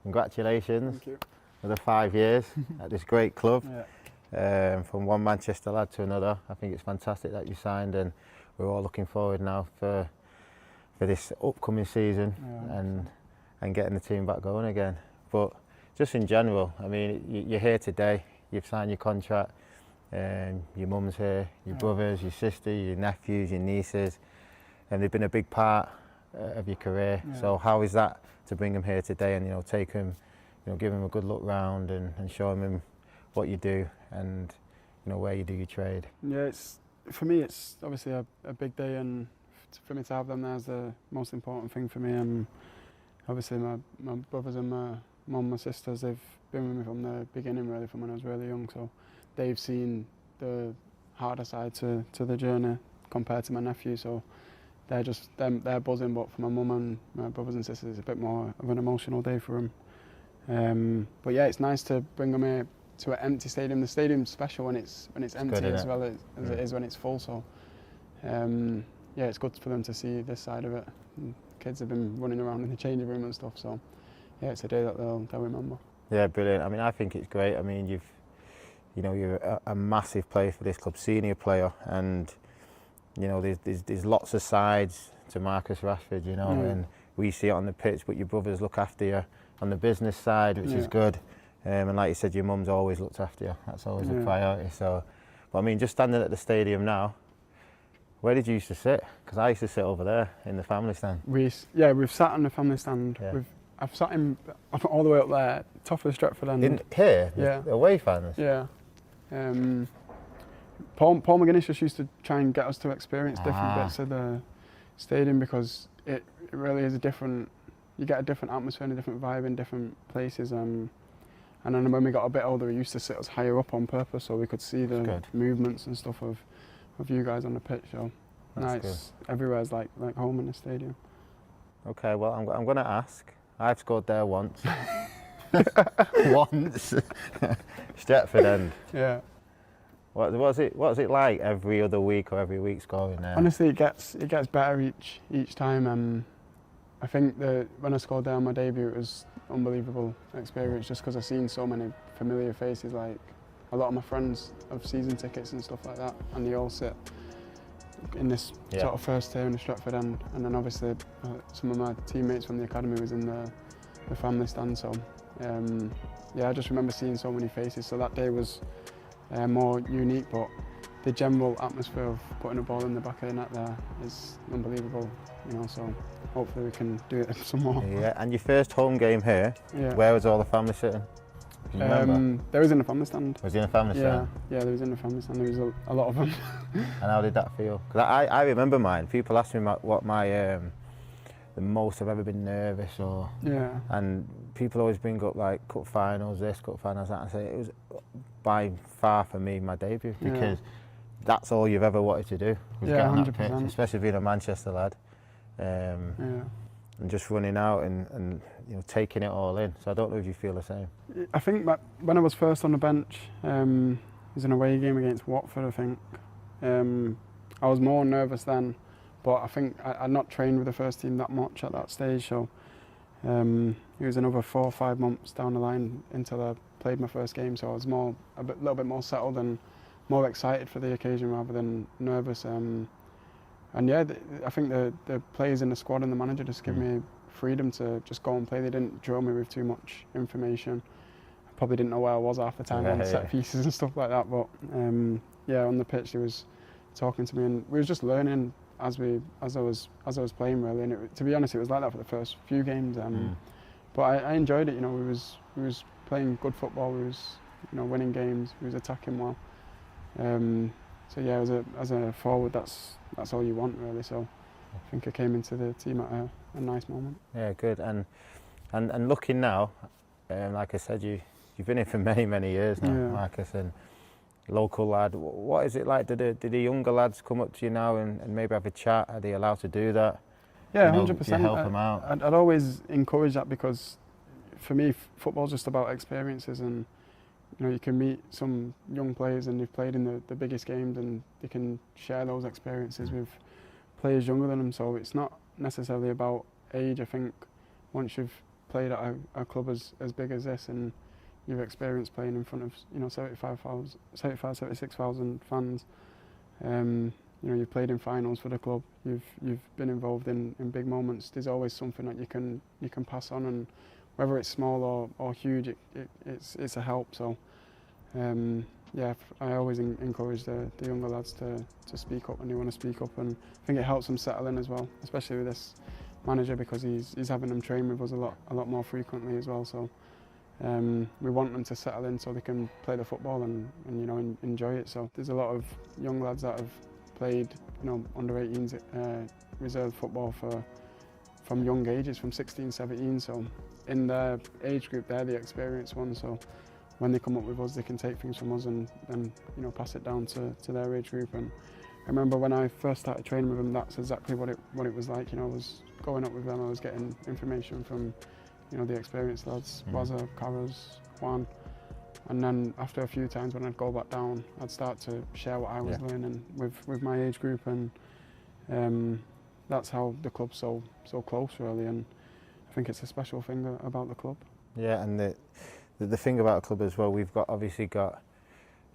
congratulations. Thank you. Another 5 years at this great club. Yeah. From one Manchester lad to another. I think it's fantastic that you signed, and we're all looking forward now for this upcoming season and getting the team back going again. But just in general, I mean, you're here today, you've signed your contract, your mum's here, your brothers, your sister, your nephews, your nieces, and they've been a big part of your career. Yeah. So how is that to bring them here today and, take them, give them a good look round and show them what you do and, where you do your trade? Yeah, for me it's obviously a big day, and for me to have them there is the most important thing for me. Obviously my brothers and my mum, my sisters, they've been with me from the beginning, really, from when I was really young, so they've seen the harder side to the journey compared to my nephew, so they're buzzing. But for my mum and my brothers and sisters, it's a bit more of an emotional day for them. But yeah, it's nice to bring them here to an empty stadium. The stadium's special when it's empty, good, as well as it is when it's full, so yeah, it's good for them to see this side of it. And kids have been running around in the changing room and stuff, so yeah, it's a day that they'll remember. Yeah, brilliant. I mean, I think it's great. I mean, you're a massive player for this club, senior player, and there's lots of sides to Marcus Rashford, and we see it on the pitch, but your brothers look after you on the business side, which is good. And like you said, your mum's always looked after you. That's always a priority. So, but I mean, just standing at the stadium now, where did you used to sit? Because I used to sit over there in the family stand. We've sat in the family stand. Yeah. I've sat all the way up there, top of Stretford end. In here? Yeah. The away fans? Yeah. Paul McGuinness just used to try and get us to experience different bits of the stadium, because it really is you get a different atmosphere and a different vibe in different places. And then when we got a bit older, he used to sit us higher up on purpose so we could see the movements and stuff of you guys on the pitch. So everywhere's like home in the stadium. Okay, well, I'm going to ask. I've scored there once. Once. Stretford end. Yeah. What's it like every other week or every week scoring there? Honestly, it gets better each time. I think that when I scored there on my debut, it was unbelievable experience, just because I've seen so many familiar faces. Like a lot of my friends have season tickets and stuff like that, and they all sit in this sort of first tier in the Stretford end, and then obviously some of my teammates from the academy was in the family stand. So I just remember seeing so many faces. So that day was more unique, but the general atmosphere of putting a ball in the back of the net there is unbelievable. So hopefully we can do it some more. Yeah, and your first home game here, where was all the family sitting? Do you remember? They was in the family stand. Was he in the family stand? Yeah, they was in the family stand. There was a lot of them. And how did that feel? Because I remember mine. People ask me what my the most I've ever been nervous or. Yeah. And people always bring up like cup finals, this, cup finals, that. I say it was by far for me my debut, because that's all you've ever wanted to do. Was get on that pitch, especially being a Manchester lad. And just running out and taking it all in. So I don't know if you feel the same. I think that when I was first on the bench, it was an away game against Watford, I think. I was more nervous then, but I think I'd not trained with the first team that much at that stage, so it was another 4 or 5 months down the line until I played my first game, so I was a little bit more settled and more excited for the occasion rather than nervous. And yeah, I think the players in the squad and the manager just give me freedom to just go and play. They didn't drill me with too much information. I probably didn't know where I was half the time on set pieces and stuff like that. But on the pitch, he was talking to me, and we was just learning as I was playing, really. And to be honest, it was like that for the first few games. But I enjoyed it. We was playing good football. We was winning games. We was attacking well. So yeah, as a forward, that's all you want, really. So I think I came into the team at a nice moment. Yeah, good. And looking now, like I said, you've been here for many years now, Marcus, and local lad. What is it like? Do the younger lads come up to you now and maybe have a chat? Are they allowed to do that? Yeah, 100%. Do you help them out? I'd always encourage that, because for me, football's just about experiences, and you can meet some young players and they've played in the biggest games, and they can share those experiences with players younger than them. So it's not necessarily about age. I think once you've played at a club as big as this, and you've experienced playing in front of 76,000 fans. You've played in finals for the club. You've been involved in big moments. There's always something that you can pass on, and whether it's small or huge, it's a help. So I always encourage the younger lads to speak up when they want to speak up, and I think it helps them settle in as well, especially with this manager, because he's having them train with us a lot more frequently as well. So we want them to settle in so they can play the football and enjoy it. So there's a lot of young lads that have played under 18s reserve football from young ages, from 16, 17. So in their age group, they're the experienced ones. So when they come up with us, they can take things from us and pass it down to their age group. And I remember when I first started training with them, that's exactly what it was like. I was going up with them, I was getting information from the experienced lads, Wazza, Carras, Juan. And then after a few times when I'd go back down, I'd start to share what I was learning with my age group, and that's how the club's so close, really. And I think it's a special thing about the club. Yeah, and the thing about the club as well, we've obviously got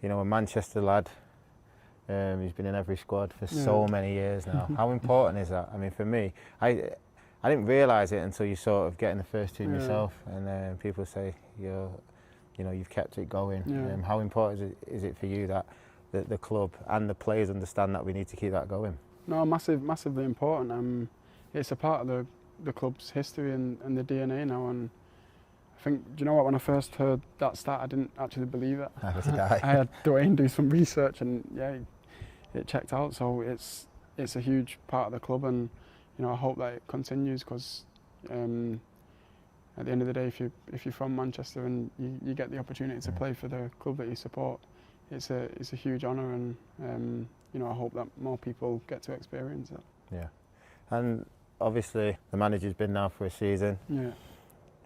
a Manchester lad. He's been in every squad for so many years now. How important is that? I mean, for me, I didn't realise it until you sort of get in the first team yourself, and people say you've kept it going. How important is it for you that the club and the players understand that we need to keep that going? No, massively important. It's a part of the club's history and the DNA now. And I think, do you know what? When I first heard that stat, I didn't actually believe it. I had Dwayne do some research, and it checked out. So it's a huge part of the club, and I hope that it continues, because at the end of the day, if you're from Manchester and you get the opportunity to play for the club that you support, it's a huge honour, and I hope that more people get to experience it. Yeah, and obviously the manager's been now for a season. Yeah.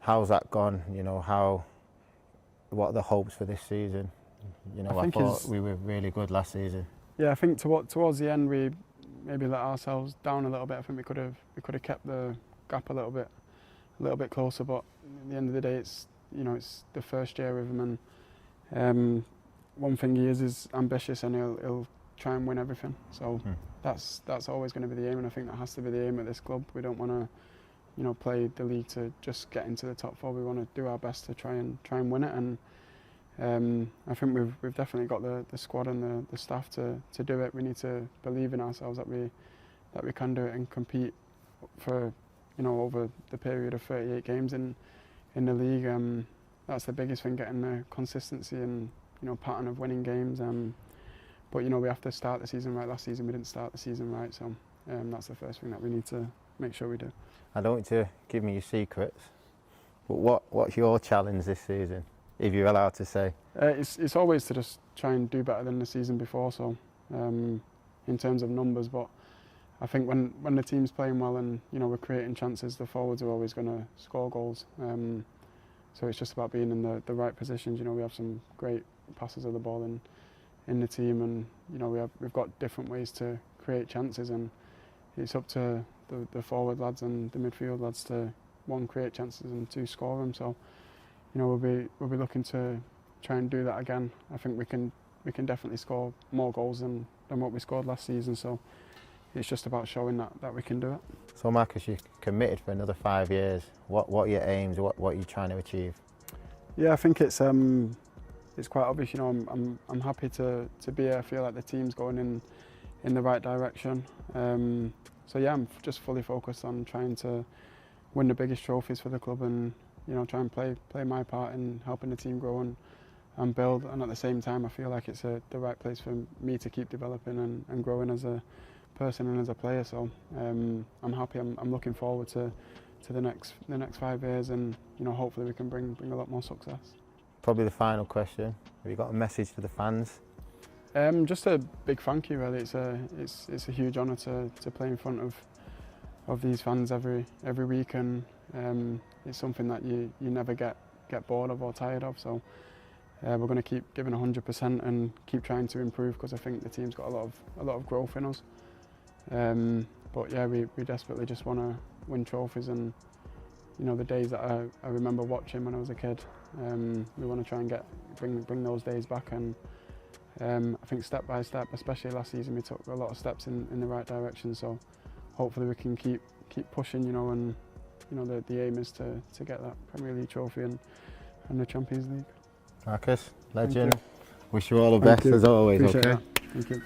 How's that gone? What are the hopes for this season? I thought we were really good last season. Yeah, I think towards the end we maybe let ourselves down a little bit. I think we could have kept the gap a little bit closer. But at the end of the day, it's the first year with him, and one thing he is ambitious, and he'll try and win everything. So that's always going to be the aim, and I think that has to be the aim at this club. We don't want to play the league to just get into the top four. We want to do our best to try and win it, and I think we've definitely got the squad and the staff to do it. We need to believe in ourselves that we can do it and compete for over the period of 38 games in the league. That's the biggest thing, getting the consistency and pattern of winning games. But we have to start the season right. Last season we didn't start the season right, so that's the first thing that we need to make sure we do. I don't want you to give me your secrets, but what's your challenge this season, if you're allowed to say? It's always to just try and do better than the season before. So in terms of numbers, but I think when the team's playing well and we're creating chances, the forwards are always going to score goals. So it's just about being in the right positions. We have some great passes of the ball in the team, and we've got different ways to create chances, and it's up to the forward lads and the midfield lads to, one, create chances, and two, score them. So we'll be looking to try and do that again. I think we can definitely score more goals than what we scored last season. So it's just about showing that we can do it. So Marcus, you're committed for another 5 years. What are your aims? What are you trying to achieve? Yeah, I think it's quite obvious. I'm happy to be here. I feel like the team's going in the right direction. So yeah, I'm just fully focused on trying to win the biggest trophies for the club, and try and play my part in helping the team grow and build. And at the same time, I feel like it's the right place for me to keep developing and growing as a person and as a player. So I'm happy. I'm looking forward to the next 5 years, and hopefully we can bring a lot more success. Probably the final question. Have you got a message for the fans? Just a big thank you, really. It's a huge honour to play in front of these fans every week, and it's something that you never get bored of or tired of. So we're going to keep giving 100% and keep trying to improve, because I think the team's got a lot of growth in us. But yeah, we desperately just want to win trophies and you know, the days that I remember watching when I was a kid. We want to try and bring those days back, and I think step by step, especially last season, we took a lot of steps in the right direction. So hopefully we can keep pushing, you know, and you know the aim is to get that Premier League trophy and the Champions League. Marcus, legend. Wish you all the best as always. Appreciate okay. that. Thank you.